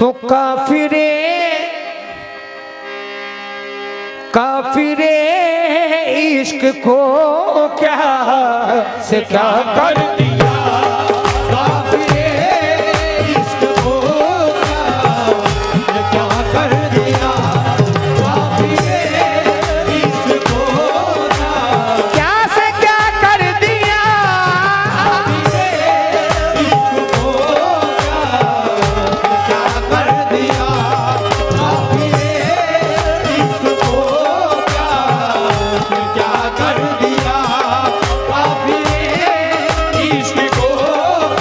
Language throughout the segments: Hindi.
तो काफिरे काफिरे इश्क को क्या से क्या कर दिया, काफिरे इश्क को क्या कर दिया, काफिरे इश्क को क्या से क्या कर दिया, काफिरे इश्क को क्या कर दिया, काफिरे इश्क को क्या कर दिया, काफिरे इश्क को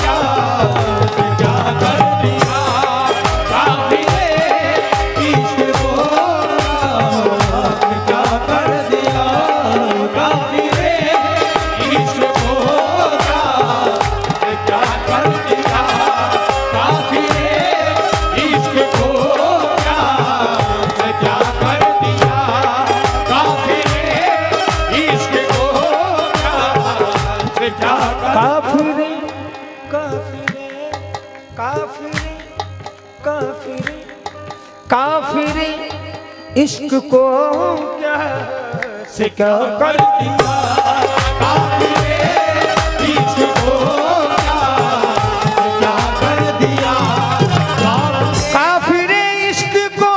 क्या कर दिया, काफिरे इश्क को क्या कर दिया, काफिरे इश्क को क्या कर दिया, काफिरे इश्क को क्या कर दिया, काफिरे इश्क को क्या काफिरे काफिरे काफिरे काफिरे काफिरे इश्क को क्या से क्या कर दिया, काफिरे इश्क को क्या कर दिया, काफिरे इश्क को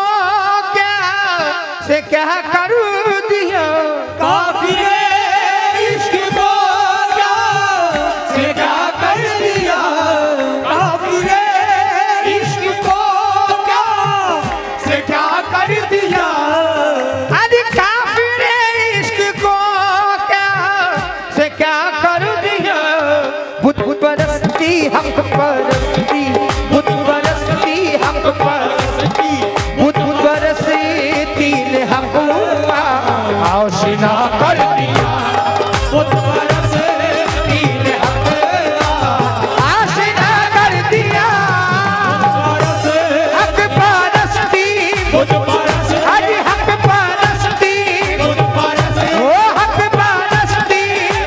क्या से क्या कर दिया, काफिरे इश्क को क्या से क्या कर दिया, काफिरे इश्क को क्या से क्या कर दिया, अरे काफिरे इश्क को क्या से क्या कर दिया, बुत परस्ती हक परस्ती, बुत परस्ती हक परस्ती, बुत परस्ती ने हमको आशिना कर दिया, बुत परस्ती ने हमको आशिना कर दिया, हक परस्ती, बुत परस्ती, हरि हक परस्ती, बुत परस्ती, ओ हक परस्ती,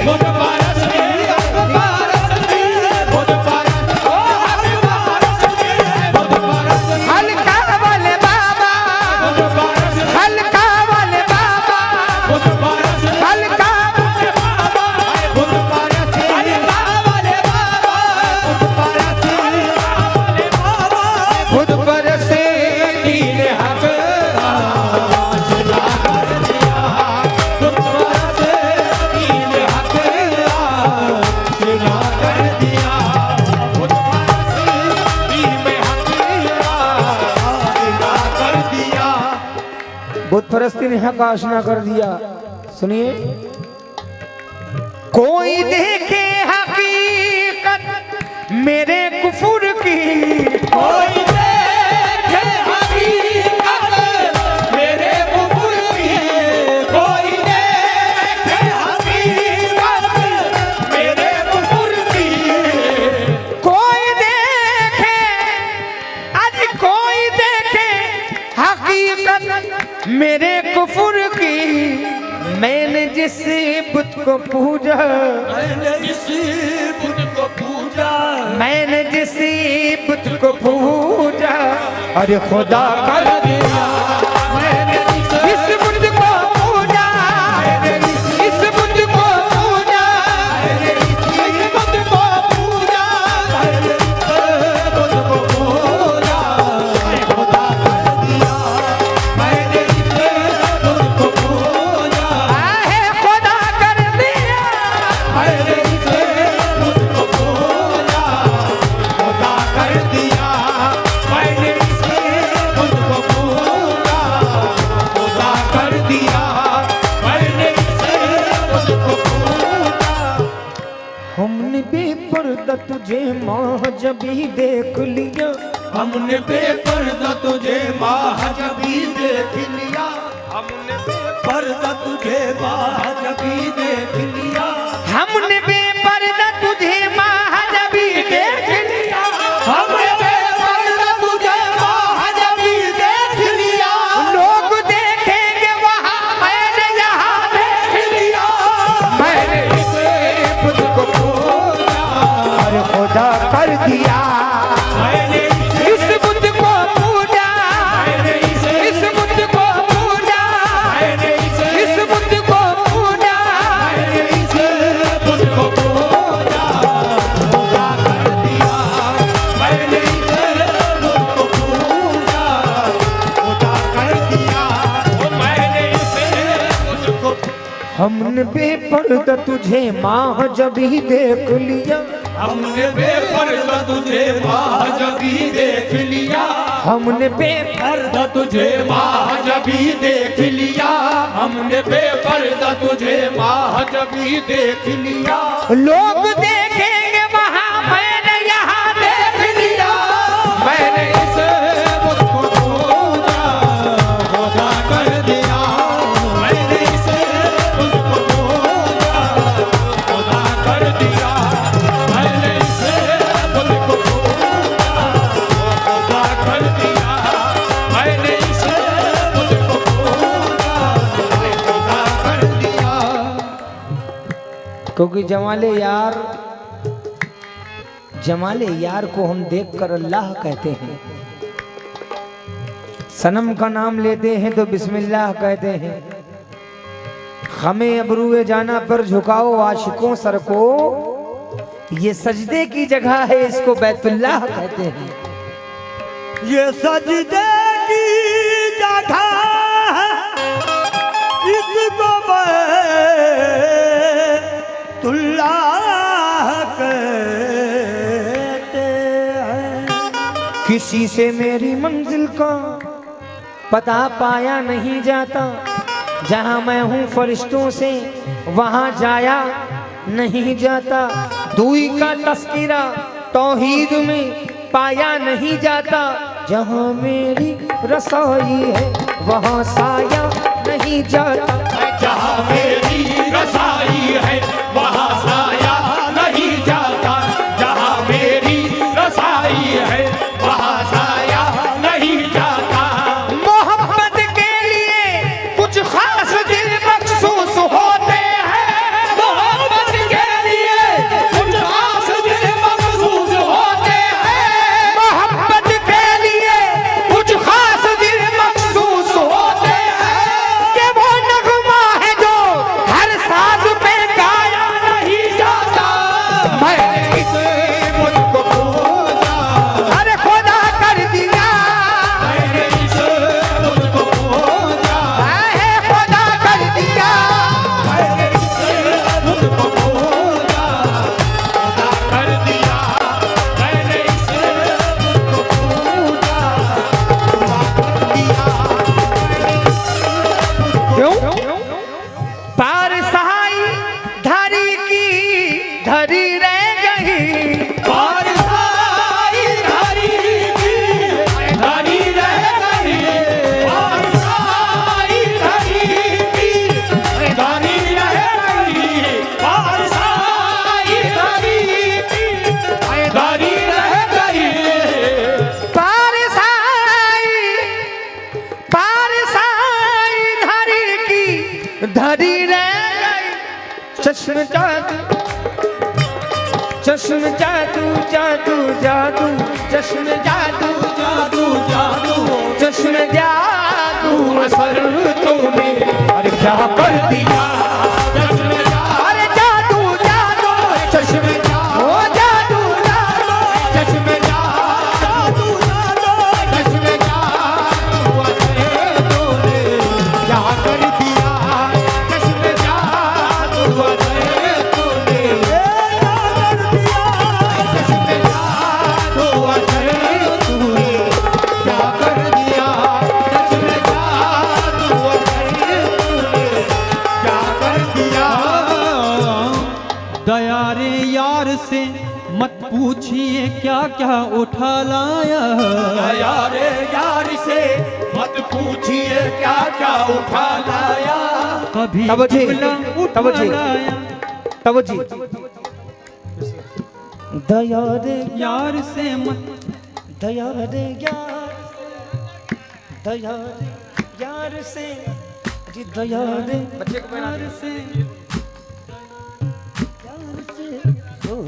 बुत परस्ती, हक परस्ती, बुत परस्ती, ओ हक परस्ती, बुत परस्ती, हल्का वाले बाबा, बुत परस्ती, हल्का वाले बाबा, बुत परस्ती, हल्का वाले बाबा, बुत परस्ती, हल्का वाले बाबा, बुत परस्ती, बुत परस्ती ने हक आशिना कर दिया, बुत परस्ती ने हक आशिना कर दिया, बुत परस्ती में हक आशिना कर दिया, बुत परस्ती ने हक आशिना कर दिया। सुनिए, कोई देखे हकीकत मेरे कुफुर की, कोई देखे हकीकत मेरे कुफुर की, कोई देखे हकीकत मेरे कुफुर की, कोई देखे आज कोई देखे हकीकत मेरे कुफुर की, मैंने जिस बुत को पूजा, मैंने जिस बुत को पूजा, मैंने जिस बुत को पूजा, अरे खुदा कर दिया, मैंने इस बुत को पूजा, इस बुत को पूजा, इस बुत को पूजा, बुत को पूजा, खुदा कर दिया, मैंने इस बुत को पूजा, आहे खुदा कर दिया, मैंने इस बुत को पूजा, खुदा कर दिया, मैंने इस बुत को पूजा, खुदा कर दिया, मैंने इस बुत को पूजा। हमने बेपर्दा तुझे महजबी देख लिया, हमने बेपर्दा तुझे महजबी देख लिया, हमने बेपर्दा तुझे महजबी देख लिया, हमने बेपर्दा तुझे महजबी देख लिया, हमने बेपर्दा तुझे महजबी देख लिया, लोग देखेंगे वहाँ, मैंने यहाँ देख लिया, मैंने इस बुत को पूजा, और खुदा कर दिया, मैंने इस बुत को हमने बेपर्दा तुझे माह जब ही देख लिया, हमने बेपर्दा तुझे माह जब ही देख लिया, हमने बेपर्दा तुझे माह जब ही देख लिया, हमने बेपर्दा तुझे माह जब ही देख लिया। लोग देखेंगे वहाँ, मैंने यहाँ देख लिया। मैंने इसे मुझको खोजा खोजा कर दिया, मैंने इसे मुझको खोजा खोजा कर दिया, मैंने इसे मुझको खोजा खोजा कर दिया, मैंने इसे मुझको खोजा खोजा कर दिया। क्योंकि जमाले यार को हम देखकर अल्लाह कहते हैं, सनम का नाम लेते हैं तो बिस्मिल्लाह कहते हैं। हमें अबरूए जाना पर झुकाओ आशिकों सर को, ये सजदे की जगह है, इसको बैतुल्लाह कहते हैं। ये सजदे की जगह है, इसको बैतुल्लाह कहते हैं। किसी से मेरी मंजिल का पता पाया नहीं जाता, जहां मैं हूं फरिश्तों से वहां जाया नहीं जाता। दूई का तस्कीरा तौहीद में पाया नहीं जाता, जहां मेरी रसाई है वहां साया नहीं जाता। जहाँ मेरी रसाई है वहाँ साया नहीं जाता, जहाँ मेरी रसाई है वहाँ साया नहीं जाता। मोहब्बत के लिए कुछ खास दिल मखसूस होते हैं, मोहब्बत के लिए कुछ खास दिल मखसूस होते हैं, मोहब्बत के लिए कुछ खास दिल मखसूस होते हैं। ये वो नगमा है जो हर साज पे गाया नहीं जाता। मैं इसे मुझको खोजा, अरे खुदा कर दिया, मैंने इसे मुझको खोजा, है खुदा कर दिया। मैंने इसे मुझको खोजा खोजा कर दिया, मैंने इसे मुझको खोजा खोजा कर दिया। क्यों? पार सहाई धरी की धरी रह गई, और सारी धरी की धरी रह गई, और सारी धरी की धरी रह गई, और सारी धरी की धरी रह गई। पार साई धरी की धरी रह गई। चश्म जादू चश्म जादू जादू जादू, चश्म जादू जादू जादू चश्म जादू असर तूने अरे क्या कर दिया। जश्न अरे जादू जादू चश्म ओ जादू जादू जश्न जादू जश्न जादू असर तूने क्या कर दिया। जश्न जादू असर तूने जश्न जादू असर तूने क्या कर दिया। जश्न जादू असर तूने क्या कर दिया। दया रे यार से मत पूछिए क्या क्या उठा लाया, यार यार से मत पूछिए क्या क्या उठा लाया। कभी तवज्जो, जुमला उठा तवज्जो। लाया। तवज्जो। दया रे यार से मत दया रे यार, दया रे यार से, अरे दया रे यार से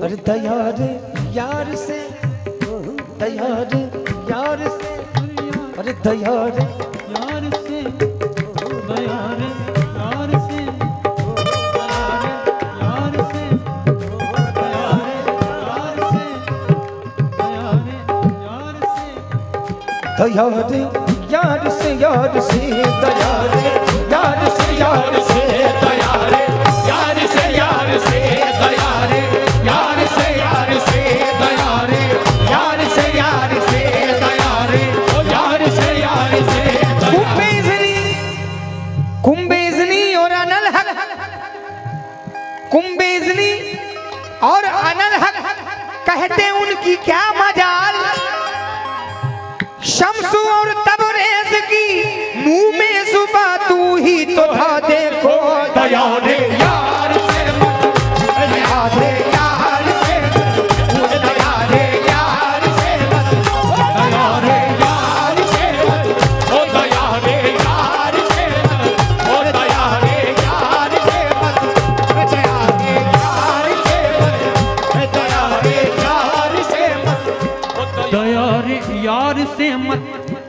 अरे दया रे यार से, दया रे यार से, अरे दया रे यार से दया रे यार से यार से दया रे यार से दया रे यार से दया रे यार से यार से दया रे यार से यार से दया रे कहते उनकी क्या मजाल, शम्सु और तबरेज की मुंह में सुबह तू ही तो था। देखो दया रे यार से मत, दया रे यार से मत, दया रे यार से मत, दया रे यार से मत, ओ दया रे यार से मत, ओ दया रे यार से मत, दया रे यार से मत, दया रे यार से मत, ओ दया रे यार से मत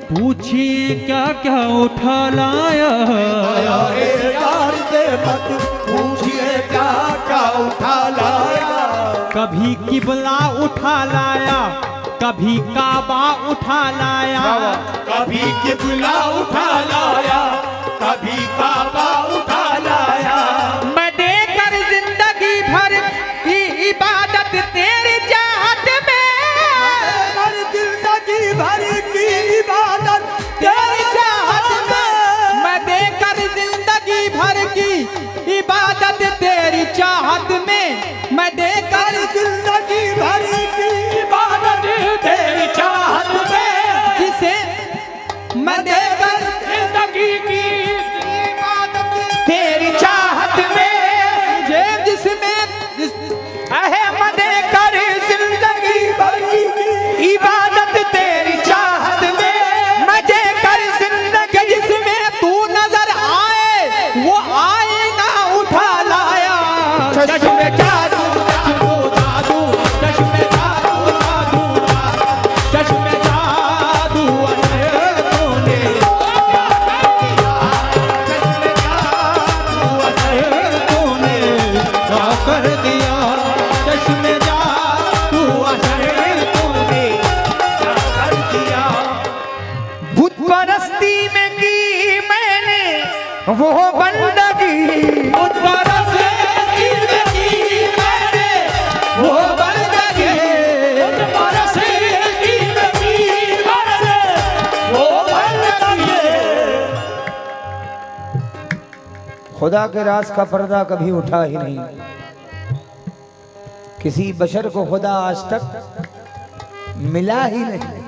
पूछिए क्या क्या उठा लाया। दया रे यार से मत पूछिए क्या क्या उठा लाया। कभी किबला उठा लाया, कभी काबा उठा लाया, कभी किबला उठा लाया, कभी काबा उठा लाया। मैं देकर जिंदगी भर की इबादत तेरी चाहत में, हर जिंदगी भर की इबादत तेरी चाहत में। मैं देकर जिंदगी भर की इबादत तेरी चाहत में, मैं देकर जिंदगी भर की इबादत तेरी चाहत में, जिसे मैं देकर जिंदगी की इबादत तेरी चाहत में, जिसमें अहमद कर जिंदगी भर की इबादत तेरी चाहत में, मजे कर जिंदगी जिसमें तू नजर आए वो आईना उठा लाया। चश्मे जादू जादू जादू, चश्मे जादू जादू चश्मे जादू असर तूने, चश्मे जादू असर तूने क्या कर दिया, चश्मे जादू असर तूने क्या कर दिया। बुत परस्ती में की मैंने वो बंदगी, बुत परस्ती में की मैंने वो बंदगी, खुदा के राज का पर्दा कभी उठा ही नहीं। किसी बशर को खुदा आज तक मिला ही नहीं।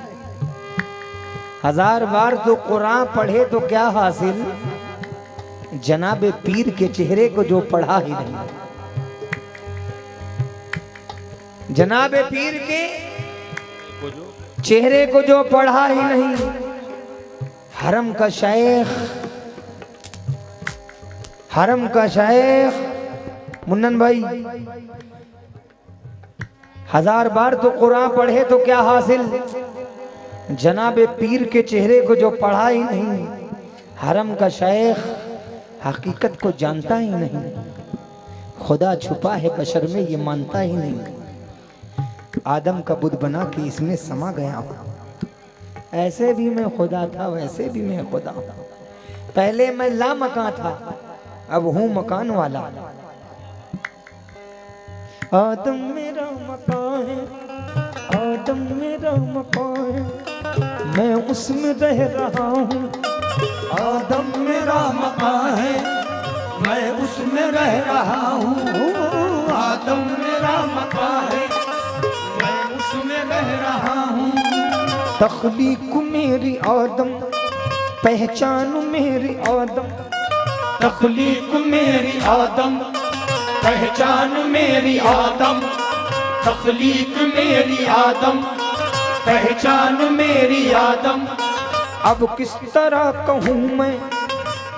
हजार बार तो कुरान पढ़े तो क्या हासिल, जनाबे पीर के चेहरे को जो पढ़ा ही नहीं। जनाबे पीर के चेहरे को जो पढ़ा ही नहीं। हरम का शेख, हरम का शेख मुन्नन भाई, हजार बार तो कुरान पढ़े तो क्या हासिल, जनाबे पीर के चेहरे को जो पढ़ा ही नहीं। हरम का शेख हकीकत को जानता ही नहीं। खुदा छुपा है बशर में ये मानता ही नहीं। आदम का बुत बना के इसमें समा गया हूँ। ऐसे भी मैं खुदा था, वैसे भी मैं खुदा हूँ। पहले मैं लामकान था, अब हूँ मकान वाला। आदम मेरा मकान है, आदम मेरा मकान है, मैं उसमें रह रहा हूँ। आदम मेरा मकान है, मैं उसमें रह रहा हूँ। आदम मेरा मकान है, मैं उसमें रह रहा हूँ। तख्लीक मेरी आदम, पहचान मेरी आदम, तख्लीक मेरी आदम, पहचान मेरी आदम, तख्लीक मेरी आदम, पहचान मेरी आदम। अब किस तरह कहूँ मैं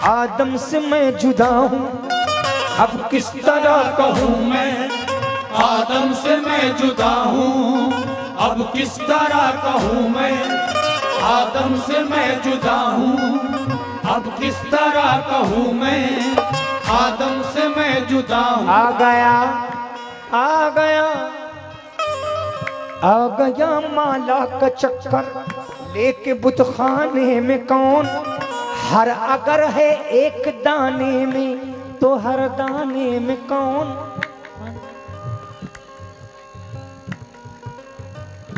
आदम से मैं जुदा हूँ। अब किस तरह कहूँ मैं आदम से मैं जुदा हूँ। अब किस तरह कहूँ मैं आदम से मैं जुदा हूँ। अब किस तरह कहूँ मैं आदम से मैं जुदा हूँ। आ गया, आ गया, आ गया माला का चक्कर लेके बुतखाने में कौन। हर अगर है एक दाने में तो हर दाने में कौन।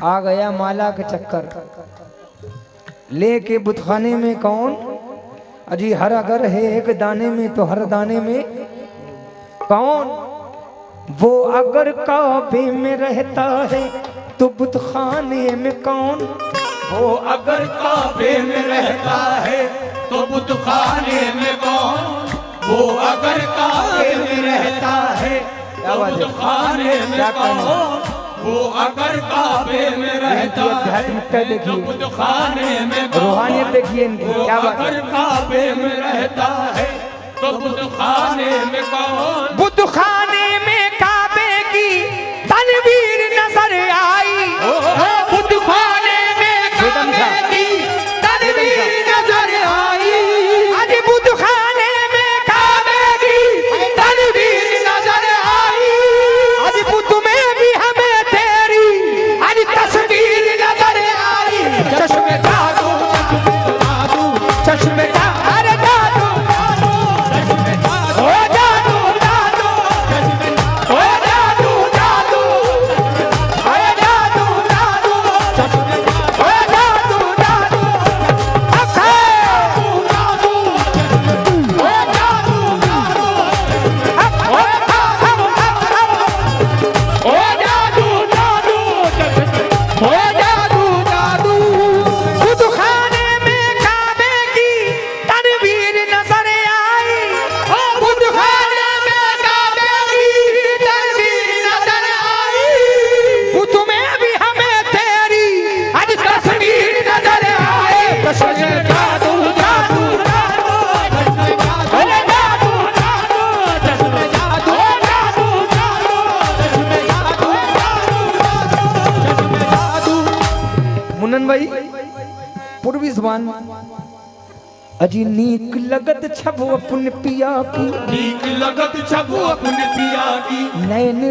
आ गया माला का चक्कर लेके बुतखाने में कौन। अजी हर अगर है एक दाने में तो हर दाने में कौन। वो अगर काबे में रहता है तो बुतखाने में कौन? वो अगर काबे में रहता है तो बुतखाने में कौन? वो अगर काबे में रहता है तो बुतखाने में कौन? वो अगर काबे में रहता है तो बुतखाने में कौन? रूहानियत देखिए इनकी, वो क्या बात अगर है। काबे में रहता है तो बुतखाने में कौन? बुतखाने में काबे की तनवीर नजर आई। बुतखाने में काबे की तनवीर नजर आई। आज बुतखाने में काबे की तनवीर नजर आई। आज बुत में भी हमें तेरी आज तस्वीर नजर आई। चश्मे जादू, चश्मे जादू, अरे जादू, ओ जादू जादू, ओ जादू जादू, अरे जादू जादू, ओ जादू जादू, अखे जादू, ओ जादू जादू, ओ जादू जादू, ओ जादू जादू। बुतखाने में काबे की तनवीर नजर आई। बुतखाने में काबे की तनवीर नजर आई। बुत में भी हमें तेरी आज तस्वीर नजर आई। चश्मे जादू जादू जादू, अरे जादू जादू, चश्मे जादू, ओ जादू जादू, चश्मे जादू, चश्मे जादू। मुन्नन भाई पूर्वी जबान अजी नीक लगत छब अपन पिया की। नीक लगत छबू अपने पिया की। नैन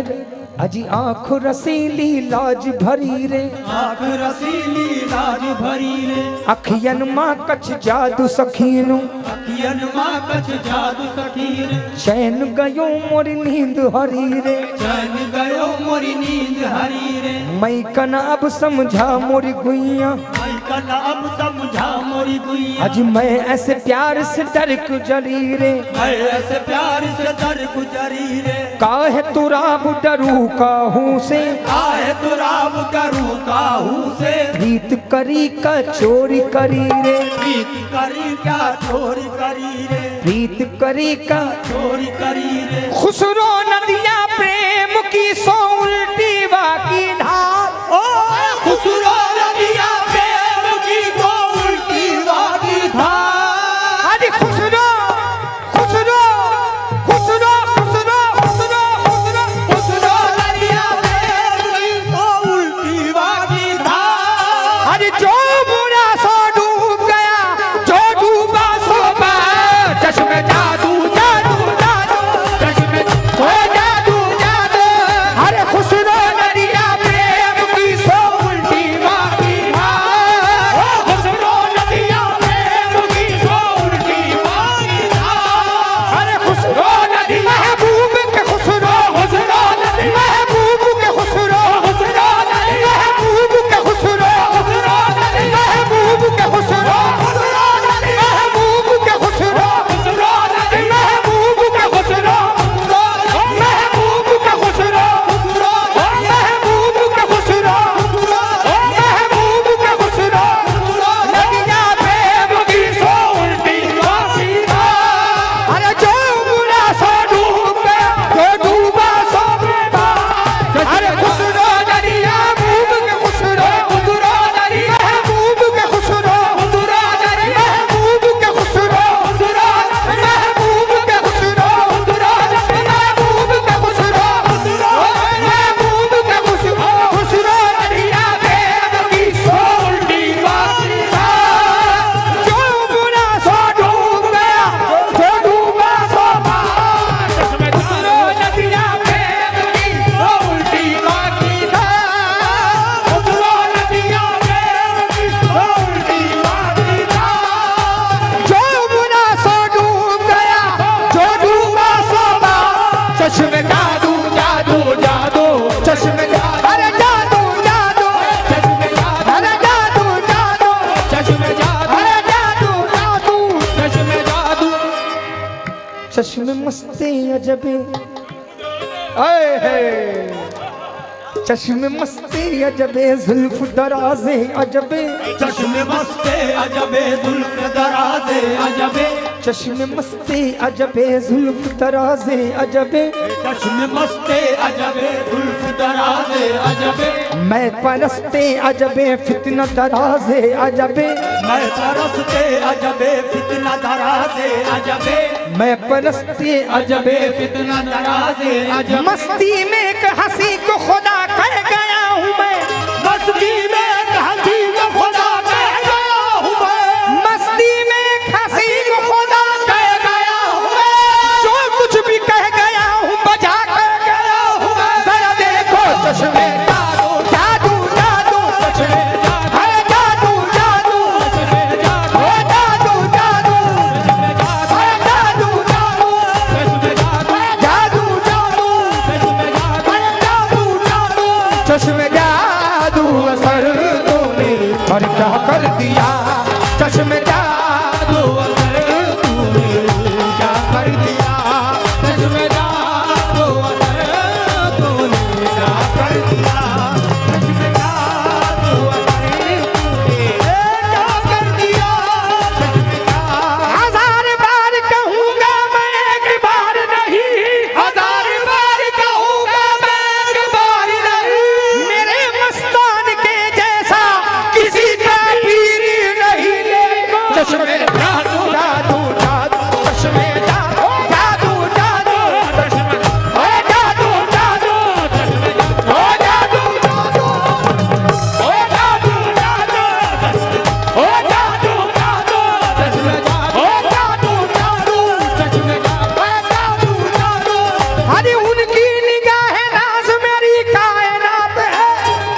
अजी आँख रसीली लाज भरी रे। आँख रसीली लाज भरी रे। अखियन माँ कछ जादू सखीनु। अखियन माँ कछ जादू सखी रे। चैन गयो मोर नींद हरी रे। चैन गयो मोरी नींद हरी रे। मैं कन अब समझा मोर गुइया। मैं कल अब समझा मोरी गुइया। अजी मैं ऐसे प्यार से डर गुजरी रे। मैं ऐसे प्यार से दर गुजरी रे। काहे तुरा डरू काहू से। आए तो राम करूँ काहू से। प्रीत करी का चोरी करी रे। प्रीत करी क्या चोरी करी रे। प्रीत करी का चोरी करी रे। खुसरो नदिया प्रेम की सो उल्टी बाकी धार। खुसरो नदिया प्रेम की को उल्टी वागी धार। आज खुसरो खुसरो खुसरो खुसरो खुसरो खुसरो खुसरो नदिया प्रेम की को उल्टी वागी धार। आज जो बुरा सो डूब गया, जो डूबा सो पार। चश्मे जादू जादू जादू, चश्मे ओ जादू जादू। अरे खुसरो नदिया प्रेम की सो उल्टी बाकी धार। खुसरो नदिया प्रेम की को उल्टी वागी धार। अरे खुसरो नदी महबूब के खुसरो, खुसरो नदी महबूब के खुसरो, खुसरो नदी महबूब के खुसरो, खुसरो नदी महबूब के खुसरो, खुसरो नदी महबूब के खुसरो, खुसरो नदी महबूब के खुसरो, महबूब के खुसरो, महबूब के खुसरो, महबूब के खुसरो। नदियाँ प्रेम की सो उल्टी बाकी धार। अरे जो बुरा सो डूब गया, जो डूबा सो पार। अरे खुसरो नदियाँ महबूब के खुसरो, खुसरो नदी महबूब के खुसरो, खुसरो नदी महबूब के खुसरो, खुसरो नदी महबूब के खुसरो, खुसरो नदी महबूब के खुसरो, महबूब के खुसरो। खुसरो नदियाँ प्रेम की सो उल्टी बाकी धार। जो बुरा सो डूब गया, जो डूबा सो पार। खुसरो नदियाँ प्रेम की सो उल्टी बाकी धार। खुसरो नदिया प्रेम की को उल्टी वागी धार। जो बुरा सो डूब गया, जो डूबा सो पार। चश्मे जादू जादू जादू, चश्मे जादू, अरे जादू जादू, चश्मे जादू, अरे जादू जादू, चश्मे जादू, अरे जादू जादू, चश्मे जादू। चश्मे मस्ती अजबे, आए है चश्मे मस्ती अजबे जुल्फ दराजे अजबे चश्मे मस्ते अजबे जुल्फ दराजे अजबे चश्मे मस्ती अजबे जुल्फ दराजे अजबे चश्मे मस्ते अजबे जुल्फ दराजे अजबे मैं परस्ते अजबे फितना दराजे अजबे मैं तरसते अजबे फितना दराजे अजबे मैं परस्ते अजबे फितना दराजे अजबे मस्ती में एक हंसी को खुदा कह गया हूँ मैं मस्ती में एक हंसी को खुदा कह गया हूँ मैं मस्ती में एक हंसी को खुदा कह गया हूँ मैं जो कुछ भी कह गया हूँ बजा कर गया हूँ मैं जरा देखो चश्मे जादू जादू जादू चश्मे है जादू जादू चश्मे जादू ओ जादू जादू चश्मे जादू है जादू जादू चश्मे जादू है जादू जादू चश्मे जादू चश्मे जादू असर तूने और क्या कर दिया चश्मे जादू असर तूने क्या कर दिया चश्मे जादू तूने क्या कर दिया चश्मे जादू तूने क्या कर दिया चश्मे जादू हजार बार कहूँगा मैं एक बार नहीं हजार बार कहूँगा मैं एक बार नहीं मेरे मस्तान के जैसा किसी का पीर नहीं लेगा चश्मे जादू जादू जादू चश्मे जादू जादू जादू चश्मे ओ जादू जादू ओ जादू जादू ओ जादू जादू ओ जादू जादू चश्मे जादू ओ जादू जादू चश्मे जादू जादू अरे उनकी निगाह नाज मेरी कायनात है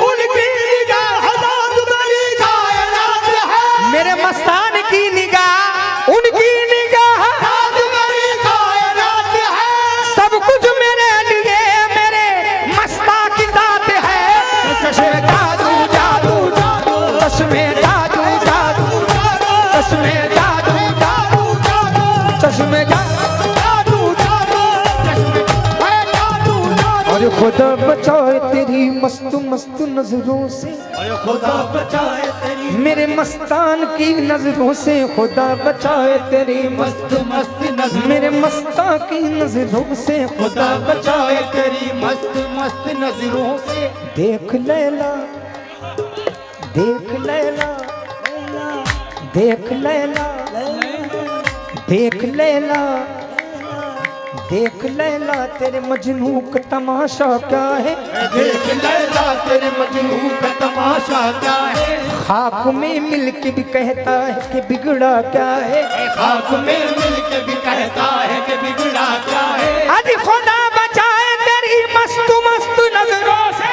उनकी निगाह नाज मेरी कायनात है मेरे मस्तान की निगाह उनकी निगाह नाज मेरी कायनात है सब कुछ मेरे लिए मेरे मस्ता की जात है चश्मे जादू जादू जादू चश्मे जादू जादू चश्मे जादू जादू चश्मे जादू और खुदा बचाए तेरी मस्त मस्त नजरों से खुदा बचाए तेरी मेरे मस्तान की नजरों से खुदा बचाए तेरी मस्त मस्त नजर मेरे मस्ता की नजरों से खुदा बचाए तेरी मस्त मस्त नजरों से देख लैला देख लैला देख लैला देख लैला देख लैला तेरे मजनू का तमाशा क्या है देख लैला तेरे मजनू का तमाशा क्या है खाक में मिल के भी कहता है कि बिगड़ा क्या है खाक में मिल के भी कहता है कि बिगड़ा क्या है अरे खुदा बचाए तेरी मस्त मस्त नजरों से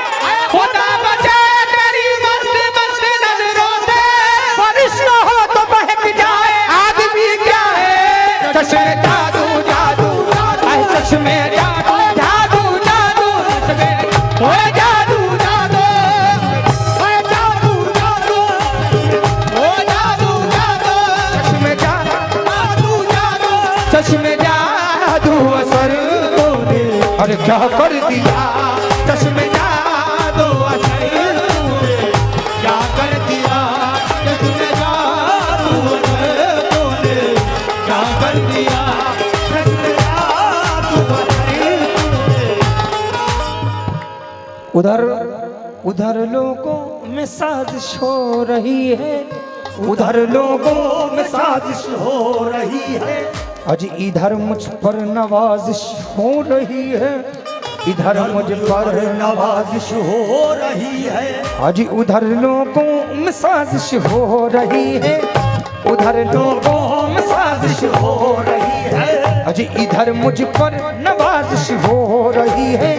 खुदा बचाए तेरी मस्त मस्त नजरों से फरिश्ता हो तो बहक जाए आदमी क्या है चश्मे जादू जादू ऐ चश्मे जादू जादू जादू चश्मे ओ जादू जादू ओए जादू जादू ओ जादू जादू चश्मे जादू जादू चश्मे जादू असर तूने और क्या कर दिया चश्मे जादू असर तूने क्या कर दिया चश्मे जादू तूने क्या कर दिया चश्मे जादू उधर उधर लोगों में साजिश हो रही है उधर लोगों में साजिश हो रही है आज इधर मुझ पर नवाजिश हो रही है इधर मुझ पर नवाजिश हो रही है आज उधर लोगों में साजिश हो रही है उधर लोगों में साजिश हो रही है आज इधर मुझ पर नवाजिश हो रही है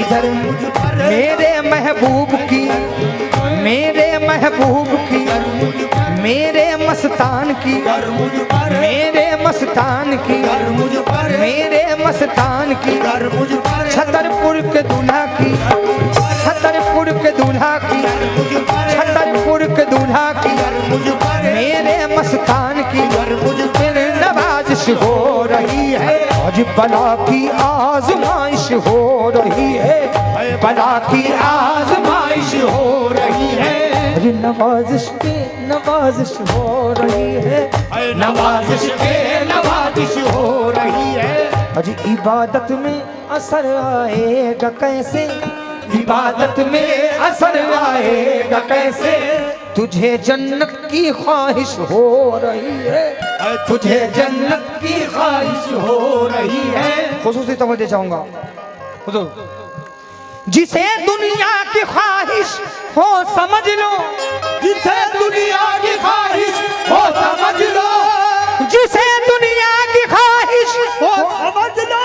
इधर मुझ पर मेरे महबूब की मेरे महबूब की मेरे मस्तान की मुझ पर मेरे मस्तान की मुझ पर मेरे मस्तान की मुझ पर छतरपुर के दूल्हा की छतरपुर के दूल्हा की छतरपुर के दूल्हा की मुझ पर मेरे मस्तान की मुझ पर नवाजिश हो रही है आज बला की आजमाइश हो रही है बला की आजमाइश हो रही है। अरे नवाजिश पे नवाजिश हो रही है, नवाजिश पे नवाजिश हो रही है। अरे इबादत में असर आएगा कैसे, इबादत में असर आएगा कैसे, तुझे जन्नत की ख्वाहिश हो रही है, तुझे जन्नत की ख्वाहिश हो रही है। खुसूसी तवज्जो चाहूंगा। हुजूर, जिसे दुनिया की ख्वाहिश हो समझ लो, जिसे दुनिया की ख्वाहिश हो समझ लो, जिसे दुनिया की ख्वाहिश हो समझ लो,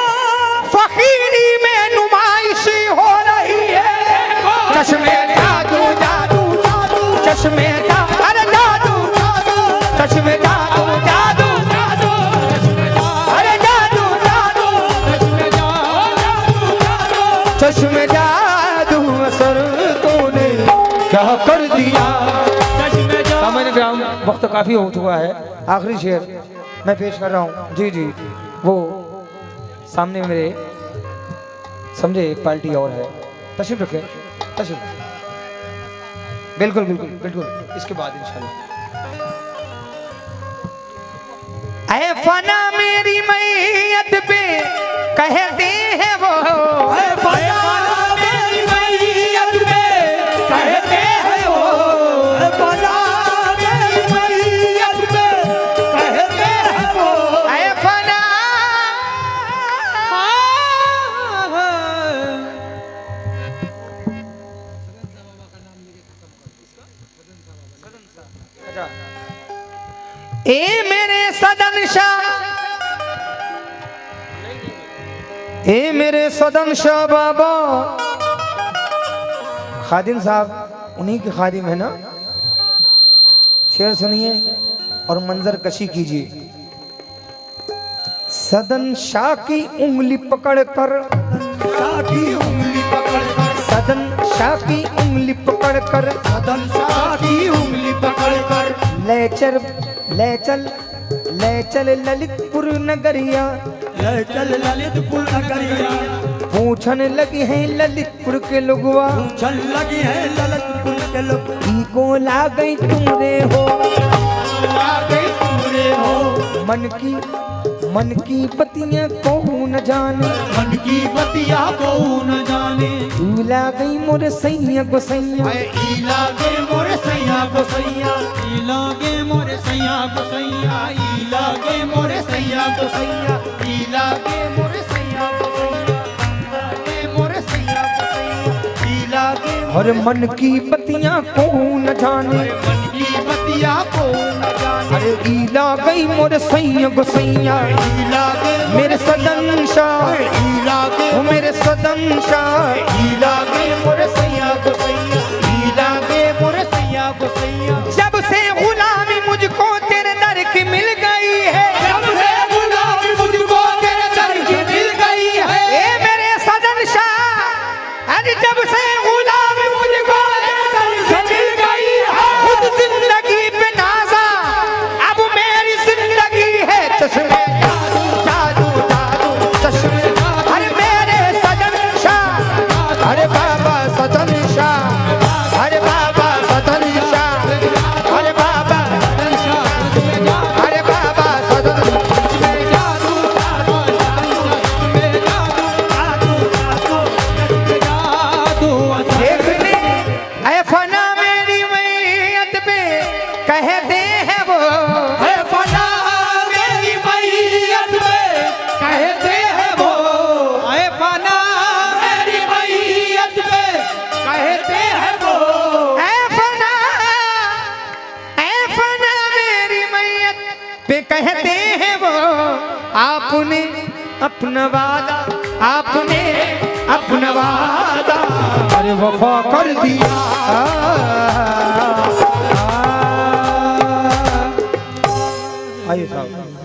फकीरी में नुमाइश हो रही है। चश्मे जादू जादू जादू, चश्मे जादू, अरे जादू जादू, चश्मे जादू जादू जादू, अरे जादू जादू, चश्मे जादू असर तूने क्या कर दिया। सामान्य ग्राम, वक्त काफी हो चुका है, आखिरी शेर मैं पेश कर रहा हूँ। जी जी, वो सामने मेरे समझे एक पार्टी और है, तशरीफ रखें, तशरीफ। बिल्कुल बिल्कुल बिल्कुल, इसके बाद इंशाल्लाह। ऐ फना मेरी मैयत पे कहते हैं वो, ऐ फना मेरी मैयत पे कहते हैं वो, ऐ फना मेरी मैयत पे कहते हैं वो, ऐ फना ए मेरे सदन शाह, ए मेरे सदन शाह बाबा। खादिम साहब उन्हीं के खादिम है ना। शेर सुनिए और मंजर कशी कीजिए। सदन शाह की उंगली पकड़कर, शाह की उंगली पकड़कर, सदन शाह की उंगली पकड़कर, सदन शाह की उंगली पकड़कर, ले चल ले चल ले चल ललितपुर नगरिया, ले चल ललितपुर नगरिया, पूछने लगी हैं ललितपुर के लोगवा, चल लगी है ललितपुर के लोग, ई को ला गई तुमरे हो, आ गई तुमरे हो, मन की बतियां को न जाने, मन की बतिया को न जाने, तू ला गई मोरे सैया गोसैया, ई लागे मोरे सैया को सैया, ई लागे मोरे सैया को सैया, ई लागे मोरे सैया को सैया, ई लागे मोरे सैया को सैया, लागे मोरे सैया को सैया, ई लागे और मन की बतियां को न जाने, मन की बतिया को न जाने, अरे ई ला गई मोरे सैया गोसैया, ई लागे मेरे सदन शाह, ई लागे ओ मेरे सदन शाह, ई लागे मोरे सैया को सैया, ई लागे मोरे सैया को सैया। जब से गुलामी मुझको तेरे दर की मिल गई है, जब से गुलामी मुझको तेरे दर की मिल गई है, ए मेरे सदन शाह, अरे जब से गुलामी मुझको तेरे दर से मिल गई है, खुद जिंदगी पे नाजा अब मेरी जिंदगी है। चश्मे जादू जादू जादू, चश्मे अरे मेरे सदन शाह, अरे बाबा सदन शाह, अरे बाबा सदन शाह, अरे बाबा सदन शाह, अरे बाबा सदन देखने ऐ फना मेरी मैयत पे कहते हैं वो, है फना मेरी मैयत में कहते हैं वो, आए पाना मेरी मैयत में कहते हैं वो, ऐ फना मेरी मैयत पे कहते हैं वो, आपने अपना वादा, आपने अपना वादा अरे वफा कर दिया। आइए साहब।